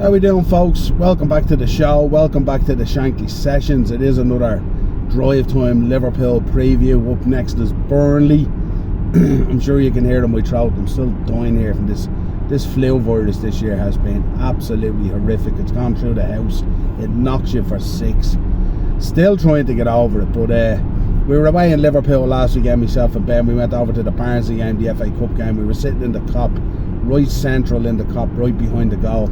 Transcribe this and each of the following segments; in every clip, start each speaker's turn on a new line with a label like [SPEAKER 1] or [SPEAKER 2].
[SPEAKER 1] How we doing, folks? Welcome back to the show. Welcome back to the Shankly Sessions. It is another drive time Liverpool preview. Up next is Burnley. I'm sure you can hear in my throat. I'm still dying here from this flu virus. This year has been absolutely horrific. It's gone through the house. It knocks you for six. Still trying to get over it, but we were away in Liverpool last weekend, myself and Ben. We went over to the Barnsley game, the FA Cup game. We were sitting in the Kop, right central in the Kop, right behind the goal.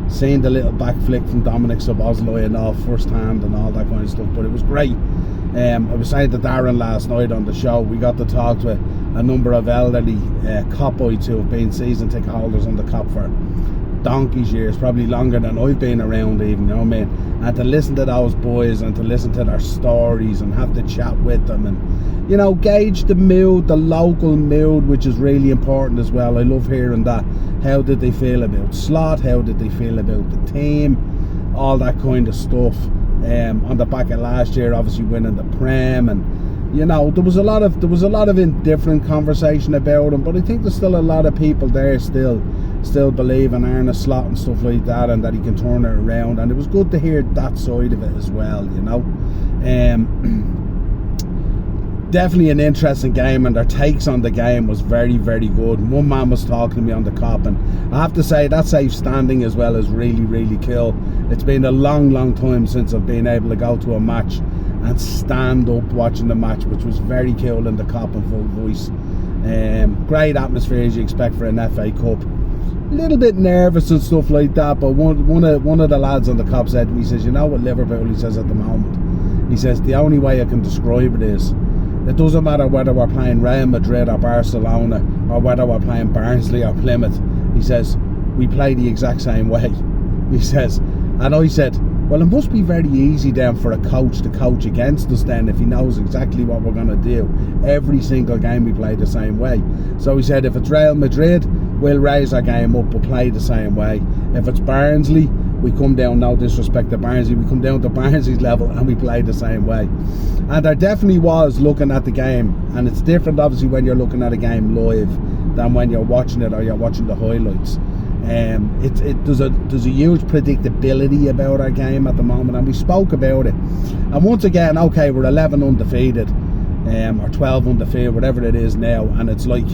[SPEAKER 1] Seeing the little back flick from Dominic Szoboszlai and all, first hand and all that kind of stuff, but it was great. I was saying to Darren last night on the show, we got to talk to a number of elderly Kopites who have been season ticket holders on the Kop for donkey's years, probably longer than I've been around even, you know what I mean? And to listen to those boys and to listen to their stories and have to chat with them and, you know, gauge the mood, the local mood, which is really important as well. I love hearing that. How did they feel about Slot? How did they feel about the team? All that kind of stuff. On the back of last year, obviously winning the Prem, and you know, there was a lot of indifferent conversation about him, but I think there's still a lot of people there still believe in Arne Slot and stuff like that, and that he can turn it around. And it was good to hear that side of it as well, you know. Definitely an interesting game, and their takes on the game was very, very good. One man was talking to me on the Kop, and I have to say that safe standing as well is really, really cool. It's been a long time since I've been able to go to a match and stand up watching the match, which was very cool in the Kop in full voice. Great atmosphere as you expect for an FA Cup. A little bit nervous and stuff like that, but one of the lads on the Kop said to me, he says, you know what Liverpool, he says, at the moment, he says, the only way I can describe it is, it doesn't matter whether we're playing Real Madrid or Barcelona or whether we're playing Barnsley or Plymouth. He says, we play the exact same way. He says, and I said, well, it must be very easy then for a coach to coach against us then if he knows exactly what we're going to do. Every single game we play the same way. So he said, if it's Real Madrid, we'll raise our game up but play the same way. If it's Barnsley, we come down, no disrespect to Barnsley, we come down to Barnsley's level and we play the same way. And there definitely was, looking at the game, and it's different obviously when you're looking at a game live than when you're watching it or you're watching the highlights. There's a huge predictability about our game at the moment, and we spoke about it. And once again, okay, we're 11 undefeated, or 12 undefeated, whatever it is now, and it's like,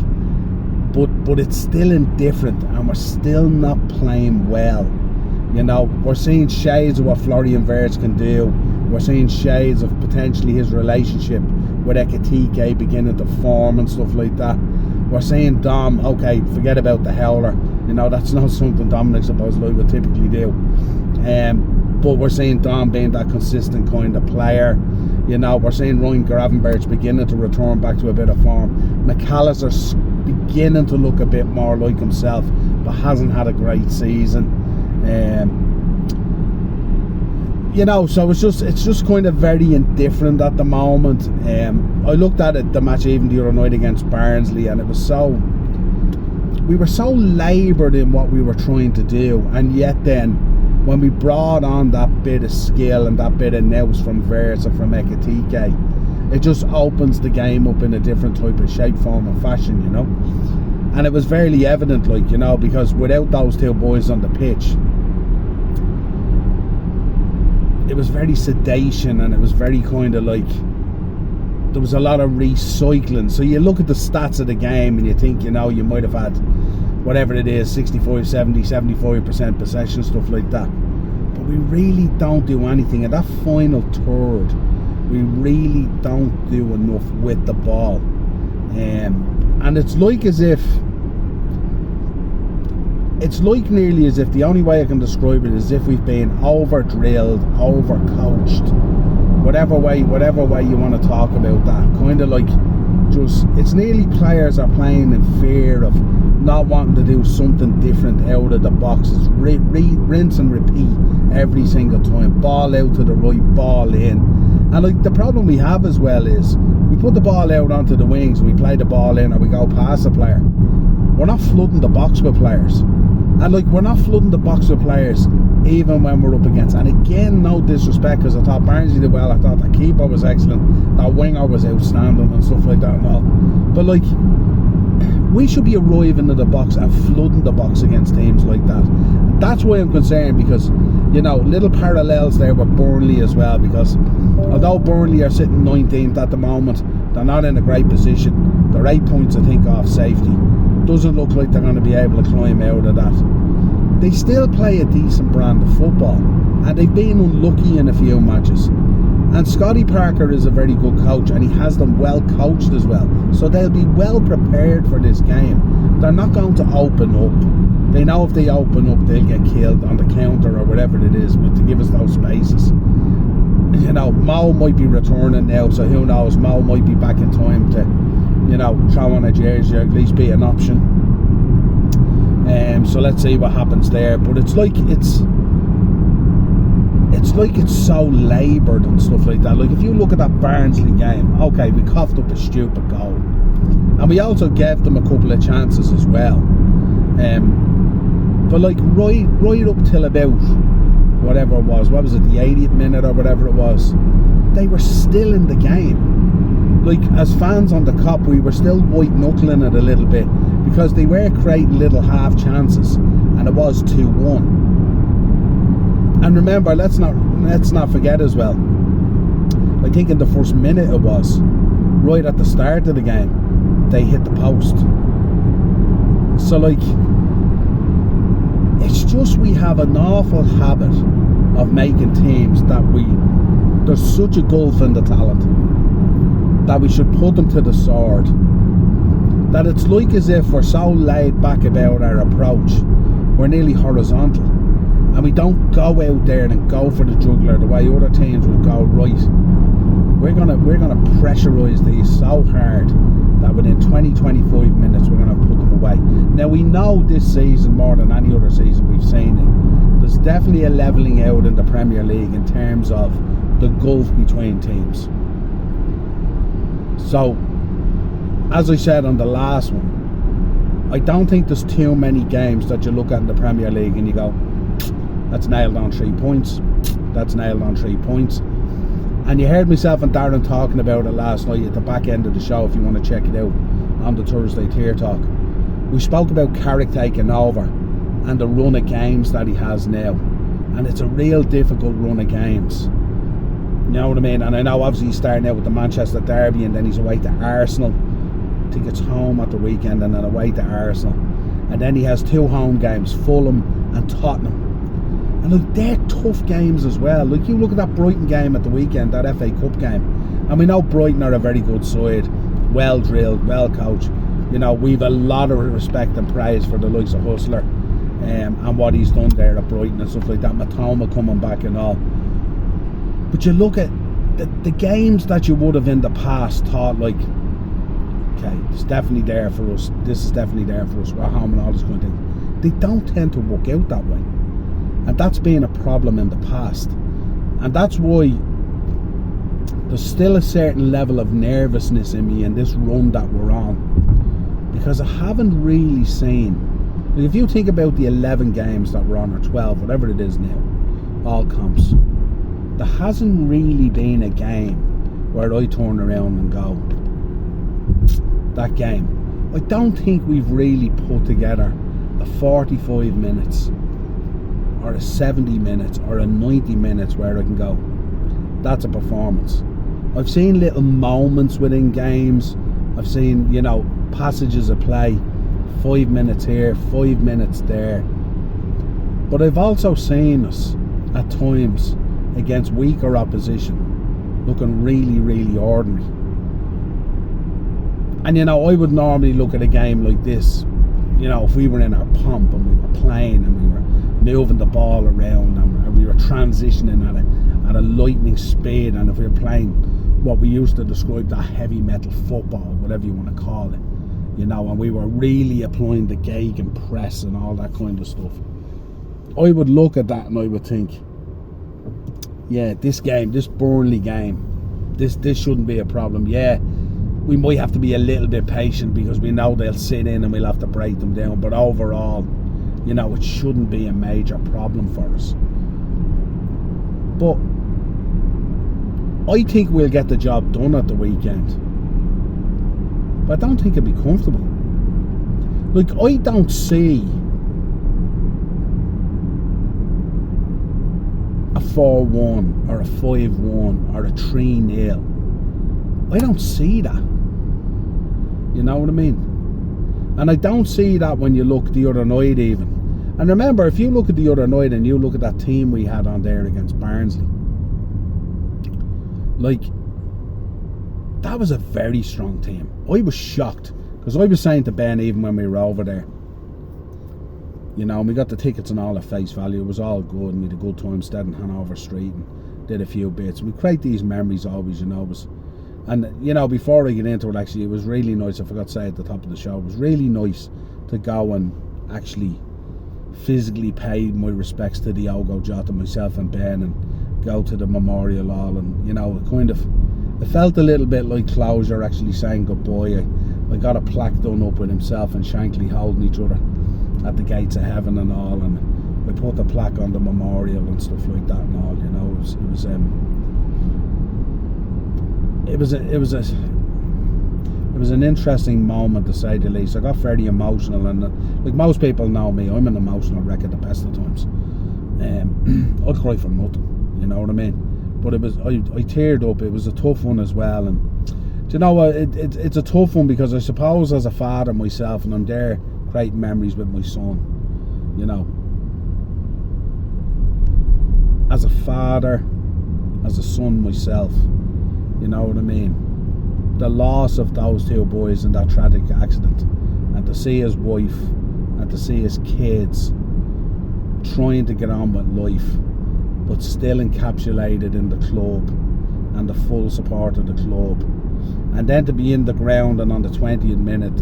[SPEAKER 1] but it's still indifferent, and we're still not playing well. You know, we're seeing shades of what Florian Wirtz can do. We're seeing shades of potentially his relationship with Ekitike beginning to form and stuff like that. We're seeing Dom, okay, forget about the howler. You know, that's not something Dominic Szoboszlai would typically do. But we're seeing Dom being that consistent kind of player. You know, we're seeing Ryan Gravenberch beginning to return back to a bit of form. McAllister's beginning to look a bit more like himself, but hasn't had a great season. You know, so it's just kind of very indifferent at the moment. I looked at it, the match even the other night against Barnsley, and it was we were so laboured in what we were trying to do, and yet then when we brought on that bit of skill and that bit of nous from Wirtz and from Ekitike, it just opens the game up in a different type of shape, form and fashion, you know. And it was very evident, like, you know, because without those two boys on the pitch, it was very sedation, and it was very kind of like, there was a lot of recycling. So you look at the stats of the game and you think, you know, you might have had whatever it is, 65, 70, 75% possession, stuff like that, but we really don't do anything. And that final third, we really don't do enough with the ball. And it's like nearly as if the only way I can describe it is if we've been over drilled, over coached, whatever way you want to talk about that. Kind of like, just, it's nearly players are playing in fear of not wanting to do something different out of the box. It's rinse and repeat every single time. Ball out to the right, ball in. And like, the problem we have as well is we put the ball out onto the wings, we play the ball in, or we go past the player. We're not flooding the box with players. And like, we're not flooding the box with players even when we're up against. And again, no disrespect, because I thought Barnsley did well, I thought the keeper was excellent, that winger was outstanding and stuff like that and all. But like, We should be arriving in the box and flooding the box against teams like that. And that's why I'm concerned, because, you know, little parallels there with Burnley as well, because although Burnley are sitting 19th at the moment, they're not in a great position. They're 8 points, I think, off safety. Doesn't look like they're going to be able to climb out of that. They still play a decent brand of football, and they've been unlucky in a few matches. And Scotty Parker is a very good coach, and he has them well coached as well. So they'll be well prepared for this game. They're not going to open up. They know if they open up, they'll get killed on the counter or whatever it is, but to give us those spaces. You know, Mo might be returning now, so who knows? Mo might be back in time to, you know, throw on a jersey or at least be an option. So let's see what happens there. But it's like it's so laboured and stuff like that. Like, if you look at that Barnsley game, okay, we coughed up a stupid goal, and we also gave them a couple of chances as well. But like right up till about whatever it was, what was it, the 80th minute or whatever it was, they were still in the game. Like, as fans on the Kop, we were still white knuckling it a little bit, because they were creating little half chances, and it was 2-1. And remember, let's not forget as well, I think in the first minute it was, right at the start of the game, they hit the post. So like, it's just, we have an awful habit of making teams that there's such a gulf in the talent that we should put them to the sword, that it's like as if we're so laid back about our approach, we're nearly horizontal, and we don't go out there and go for the juggler the way other teams would go. Right, we're gonna pressurise these so hard that within 20-25 minutes we're gonna put them away. Now, we know this season, more than any other season we've seen it, there's definitely a levelling out in the Premier League in terms of the gulf between teams. So, as I said on the last one, I don't think there's too many games that you look at in the Premier League and you go, that's nailed on 3 points, that's nailed on 3 points. And you heard myself and Darren talking about it last night at the back end of the show, if you want to check it out on the Thursday Tier Talk. We spoke about Carrick taking over and the run of games that he has now, and it's a real difficult run of games. You know what I mean? And I know obviously he's starting out with the Manchester Derby, and then he's away to Arsenal. I think it's home at the weekend and then away to Arsenal. And then he has 2 home games, Fulham and Tottenham. And look, they're tough games as well. Like, you look at that Brighton game at the weekend, that FA Cup game, and we know Brighton are a very good side, well drilled, well coached. You know, we've a lot of respect and praise for the likes of Hustler and what he's done there at Brighton and stuff like that. Matoma coming back and all. But you look at the games that you would have in the past thought, like, okay, it's definitely there for us, this is definitely there for us, we're home and all this kind of thing. They don't tend to work out that way. And that's been a problem in the past. And that's why there's still a certain level of nervousness in me in this run that we're on. Because I haven't really seen, like, if you think about the 11 games that we're on, or 12, whatever it is now, all comps, there hasn't really been a game where I turn around and go, that game. I don't think we've really put together a 45 minutes or a 70 minutes or a 90 minutes where I can go, that's a performance. I've seen little moments within games. I've seen, you know, passages of play, 5 minutes here, 5 minutes there. But I've also seen us at times against weaker opposition looking really, really ordinary. And, you know, I would normally look at a game like this, you know, if we were in our pomp and we were playing and we were moving the ball around and we were transitioning at a lightning speed, and if we were playing what we used to describe that heavy metal football, whatever you want to call it, you know, and we were really applying the Gegen press and all that kind of stuff, I would look at that and I would think, yeah, this game, this Burnley game, this shouldn't be a problem. Yeah, we might have to be a little bit patient because we know they'll sit in and we'll have to break them down, but overall, you know, it shouldn't be a major problem for us. But I think we'll get the job done at the weekend, but I don't think it'll be comfortable. Like, I don't see a 4-1 or a 5-1 or a 3-0. I don't see that. You know what I mean? And I don't see that when you look the other night even. And remember, if you look at the other night and you look at that team we had on there against Barnsley, like, that was a very strong team. I was shocked, because I was saying to Ben even when we were over there, you know, and we got the tickets and all at face value, it was all good, and we had a good time staying in Hanover Street and did a few bits. We create these memories always, you know. And, you know, before I get into it, actually, it was really nice, I forgot to say at the top of the show, it was really nice to go and actually physically pay my respects to Diogo Jota, myself and Ben, and go to the memorial hall. And, you know, it felt a little bit like closure, actually saying goodbye. I got a plaque done up with himself and Shankly holding each other at the gates of heaven and all, and I put the plaque on the memorial and stuff like that and all, you know. It was an interesting moment, to say the least. I got very emotional, and like most people know me, I'm an emotional wreck at the best of times. I'll cry for nothing, you know what I mean? But I teared up. It was a tough one as well, and do you know what? It's a tough one, because I suppose as a father myself, and I'm there creating memories with my son, you know. As a father, as a son myself, you know what I mean? The loss of those two boys in that tragic accident, and to see his wife and to see his kids trying to get on with life, but still encapsulated in the club and the full support of the club, and then to be in the ground and on the 20th minute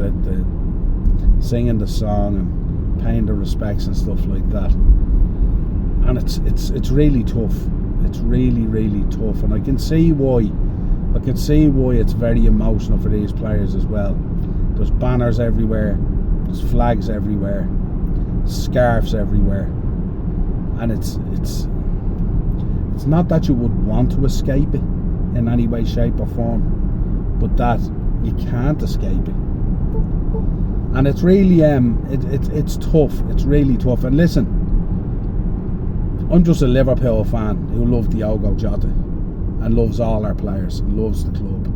[SPEAKER 1] singing the song and paying the respects and stuff like that. And it's really tough. It's really, really tough, and I can see why it's very emotional for these players as well. There's banners everywhere, there's flags everywhere, scarves everywhere, and it's not that you would want to escape it in any way, shape or form, but that you can't escape it. And it's really it's tough. It's really tough. And listen, I'm just a Liverpool fan who loves Diogo Jota and loves all our players and loves the club.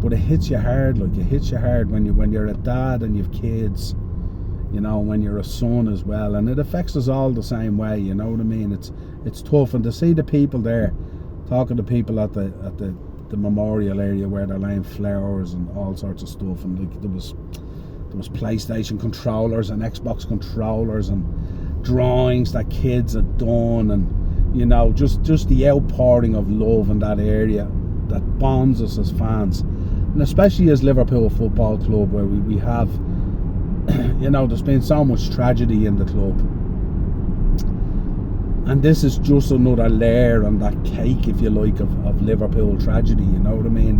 [SPEAKER 1] But it hits you hard, like it hits you hard when you're a dad and you've kids, you know, when you're a son as well, and it affects us all the same way, you know what I mean? It's tough, and to see the people there, talking to people at the memorial area where they're laying flowers and all sorts of stuff, and like there was PlayStation controllers and Xbox controllers and drawings that kids had done, and you know, just the outpouring of love in that area that bonds us as fans, and especially as Liverpool Football Club, where we have, you know, there's been so much tragedy in the club, and this is just another layer on that cake, if you like, of Liverpool tragedy, you know what I mean,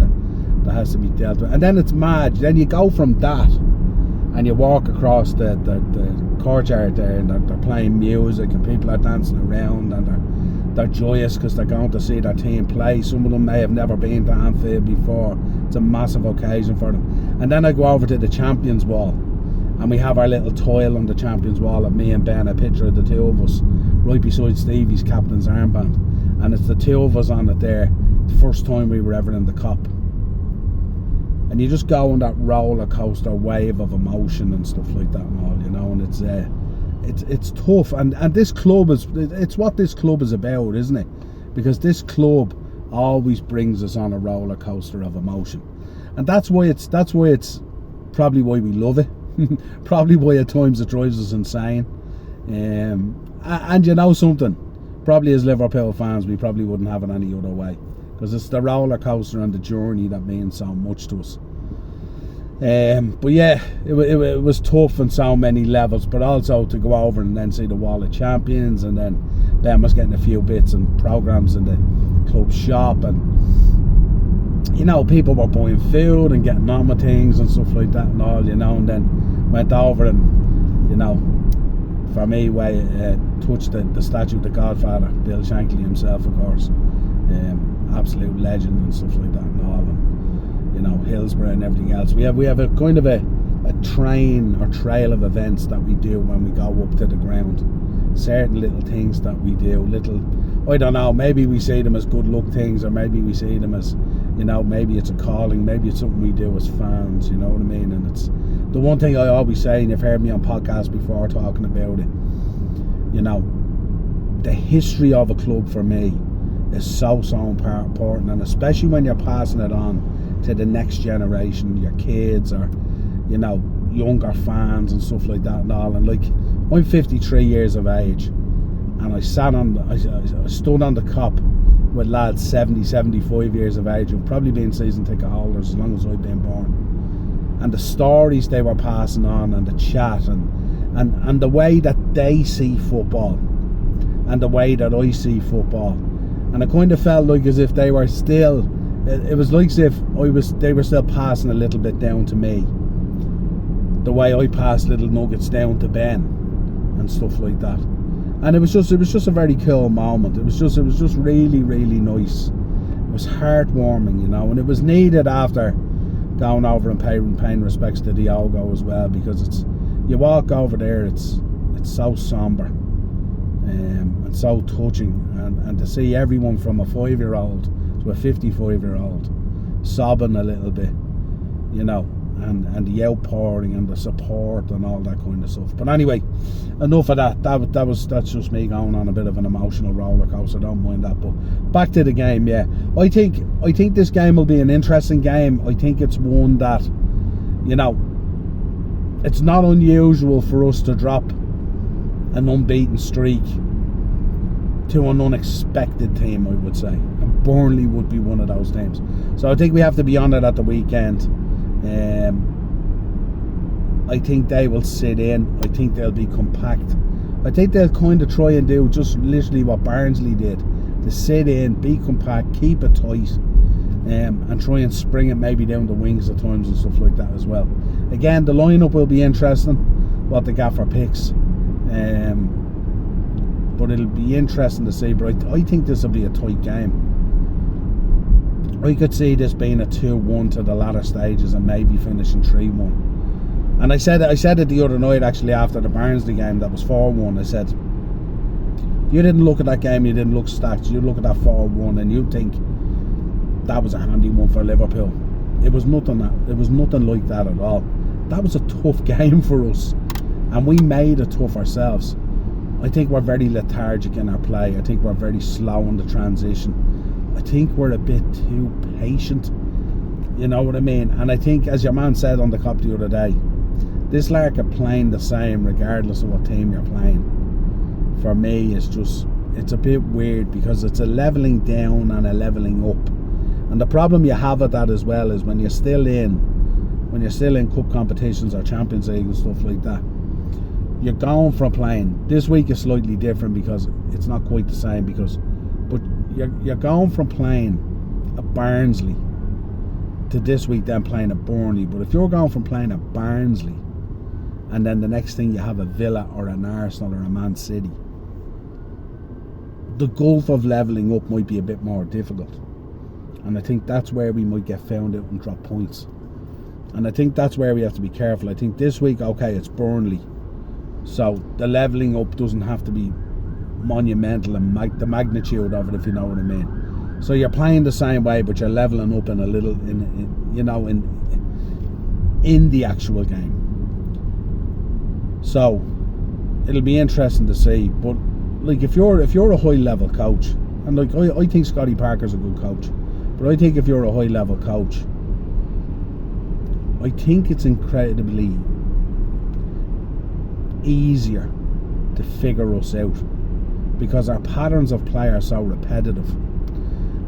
[SPEAKER 1] that has to be dealt with. And then it's mad, then you go from that and you walk across the courtyard there, and they're playing music and people are dancing around, and they're joyous because they're going to see their team play. Some of them may have never been to Anfield before. It's a massive occasion for them. And then I go over to the Champions Wall, and we have our little tile on the Champions Wall of me and Ben, a picture of the two of us right beside Stevie's captain's armband, and it's the two of us on it there, the first time we were ever in the Cup. And you just go on that roller coaster wave of emotion and stuff like that and all, you know. And it's tough, and this club it's what this club is about, isn't it? Because this club always brings us on a roller coaster of emotion, and that's why it's probably why we love it. Probably why at times it drives us insane. And you know something, probably as Liverpool fans we probably wouldn't have it any other way, because it's the roller coaster and the journey that means so much to us. But yeah, it was tough on so many levels, but also to go over and then see the Wall of Champions, and then Ben was getting a few bits and programmes in the club shop, and you know, people were buying food and getting on with things and stuff like that and all, you know. And then went over and, you know, for me, touched the statue of the Godfather, Bill Shankly himself, of course, absolute legend and stuff like that and all, and you know, Hillsborough and everything else. We have a kind of a a train or trail of events that we do when we go up to the ground. Certain little things that we do, I don't know, maybe we see them as good luck things, or maybe we see them as, maybe it's a calling, maybe it's something we do as fans, you know what I mean? And it's the one thing I always say, and you've heard me on podcasts before talking about it, the history of a club for me is so important, and especially when you're passing it on to the next generation, your kids or younger fans and stuff like that and all. And like, I'm 53 years of age, and I stood on the cop with lads 70, 75 years of age who've probably been season ticket holders as long as I've been born, and the stories they were passing on, and the chat, and the way that they see football and the way that I see football. And it kind of felt like as if they were still, it was like as if they were still passing a little bit down to me, the way I passed little nuggets down to Ben and stuff like that. And it was just a very cool moment. It was just really, really nice. It was heartwarming, and it was needed after going over and paying respects to Diogo as well, because you walk over there, it's so somber. And so touching, and to see everyone from a 5-year-old to a 55-year-old sobbing a little bit, and the outpouring and the support and all that kind of stuff. But anyway, enough of that. That's just me going on a bit of an emotional roller coaster. Don't mind that. But back to the game. Yeah, I think this game will be an interesting game. I think it's one that, it's not unusual for us to drop an unbeaten streak to an unexpected team, I would say, and Burnley would be one of those teams. So I think we have to be on it at the weekend. I think they will sit in. I think they'll be compact. I think they'll kind of try and do just literally what Barnsley did, to sit in, be compact, keep it tight, and try and spring it maybe down the wings at times and stuff like that as well. Again, the lineup will be interesting, what they got for picks. But it'll be interesting to see. But I think this will be a tight game. I could see this being a 2-1 to the latter stages and maybe finishing 3-1. And I said it the other night, actually, after the Barnsley game that was 4-1. I said, you didn't look at that game, you didn't look stats, you look at that 4-1 and you think that was a handy one for Liverpool. It was nothing like that at all. That was a tough game for us, and we made it tough ourselves. I think we're very lethargic in our play. I think we're very slow in the transition. I think we're a bit too patient, you know what I mean? And I think, as your man said on the cop the other day, this lark are playing the same regardless of what team you're playing. For me, it's a bit weird, because it's a levelling down and a levelling up. And the problem you have with that as well is when you're still in cup competitions or Champions League and stuff like that, you're going from playing, this week is slightly different because it's not quite the same, but you're going from playing at Barnsley to this week then playing at Burnley. But if you're going from playing at Barnsley and then the next thing you have a Villa or an Arsenal or a Man City, the gulf of levelling up might be a bit more difficult. And I think that's where we might get found out and drop points. And I think that's where we have to be careful. I think this week, okay, it's Burnley, so the levelling up doesn't have to be monumental and the magnitude of it, if you know what I mean. So you're playing the same way, but you're levelling up in a little, in the actual game. So it'll be interesting to see. But like, if you're a high level coach, and like I think Scotty Parker's a good coach, but I think if you're a high level coach, I think it's incredibly easier to figure us out, because our patterns of play are so repetitive.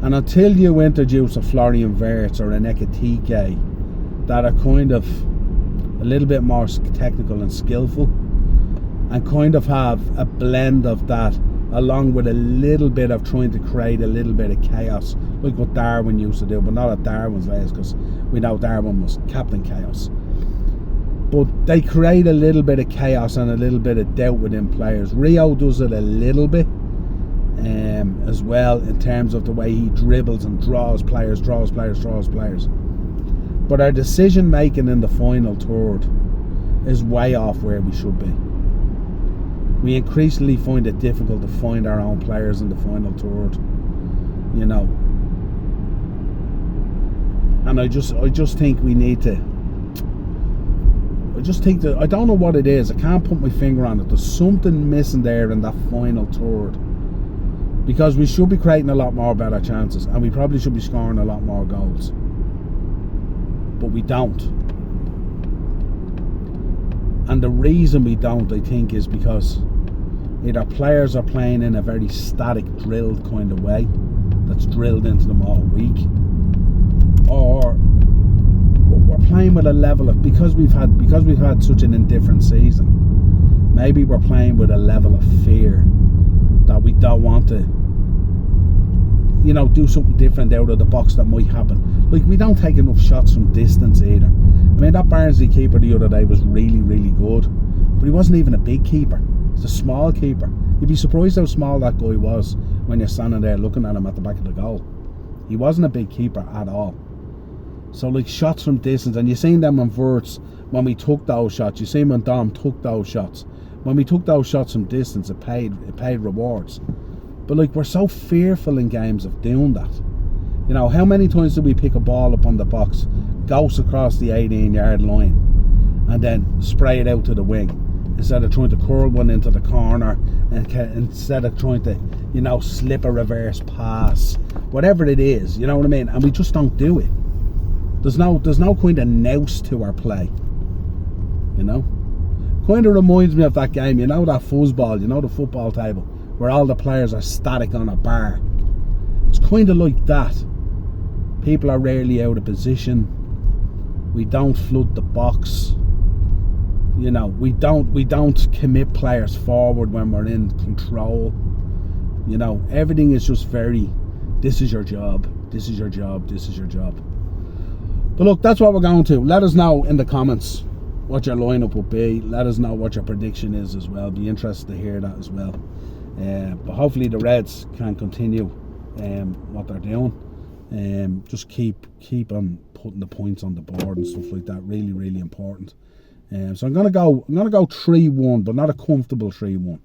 [SPEAKER 1] And until you introduce a Florian Wirtz or an Ekitike that are kind of a little bit more technical and skillful, and kind of have a blend of that along with a little bit of trying to create a little bit of chaos, like what Darwin used to do, but not at Darwin's ways, because we know Darwin was Captain Chaos. But they create a little bit of chaos and a little bit of doubt within players. Rio does it a little bit as well, in terms of the way he dribbles and draws players. But our decision making in the final third is way off where we should be. We increasingly find it difficult to find our own players in the final third, you know. And I just think we need to. I just think that, I don't know what it is. I can't put my finger on it. There's something missing there in that final third. Because we should be creating a lot more better chances, and we probably should be scoring a lot more goals. But we don't. And the reason we don't, I think, is because either players are playing in a very static, drilled kind of way that's drilled into them all week, or we're playing with a level of, because we've had such an indifferent season, maybe we're playing with a level of fear that we don't want to, you know, do something different out of the box that might happen. Like, we don't take enough shots from distance either. I mean, that Barnsley keeper the other day was really, really good, but he wasn't even a big keeper. He's a small keeper. You'd be surprised how small that guy was when you're standing there looking at him at the back of the goal. He wasn't a big keeper at all. So, like, shots from distance, and you seen them on Verts when we took those shots. You seen when Dom took those shots. When we took those shots from distance, it paid rewards. But, like, we're so fearful in games of doing that. You know, how many times do we pick a ball up on the box, goes across the 18-yard line, and then spray it out to the wing, instead of trying to curl one into the corner, and instead of trying to, you know, slip a reverse pass, whatever it is, you know what I mean? And we just don't do it. There's no kind of nous to our play, you know. Kind of reminds me of that game, you know, that fuzzball, you know, the football table, where all the players are static on a bar. It's kind of like that. People are rarely out of position. We don't flood the box. You know, we don't commit players forward when we're in control. You know, everything is just very, this is your job, this is your job, this is your job. But look, that's what we're going to. Let us know in the comments what your lineup will be. Let us know what your prediction is as well. Be interested to hear that as well. But hopefully the Reds can continue what they're doing. Just keep on putting the points on the board and stuff like that. Really, really important. So I'm gonna go 3-1, but not a comfortable 3-1.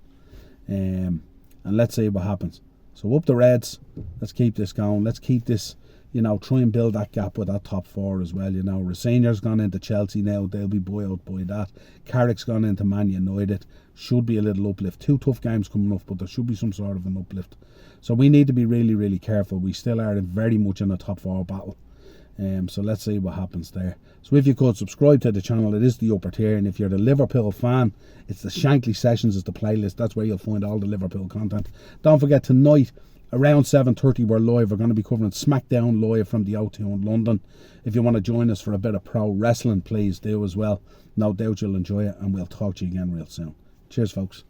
[SPEAKER 1] And let's see what happens. So up the Reds. Let's keep this going. Let's keep this, you know, try and build that gap with that top four as well. You know, Rosenior's gone into Chelsea now. They'll be buoyed by that. Carrick's gone into Man United. Should be a little uplift. 2 tough games coming up, but there should be some sort of an uplift. So we need to be really, really careful. We still are very much in a top 4 battle. So let's see what happens there. So if you could subscribe to the channel, it is the upper tier. And if you're the Liverpool fan, it's the Shankly Sessions is the playlist. That's where you'll find all the Liverpool content. Don't forget, tonight around 7:30 we're live. We're going to be covering SmackDown live from the O2 in London. If you want to join us for a bit of pro wrestling, please do as well. No doubt you'll enjoy it, and we'll talk to you again real soon. Cheers, folks.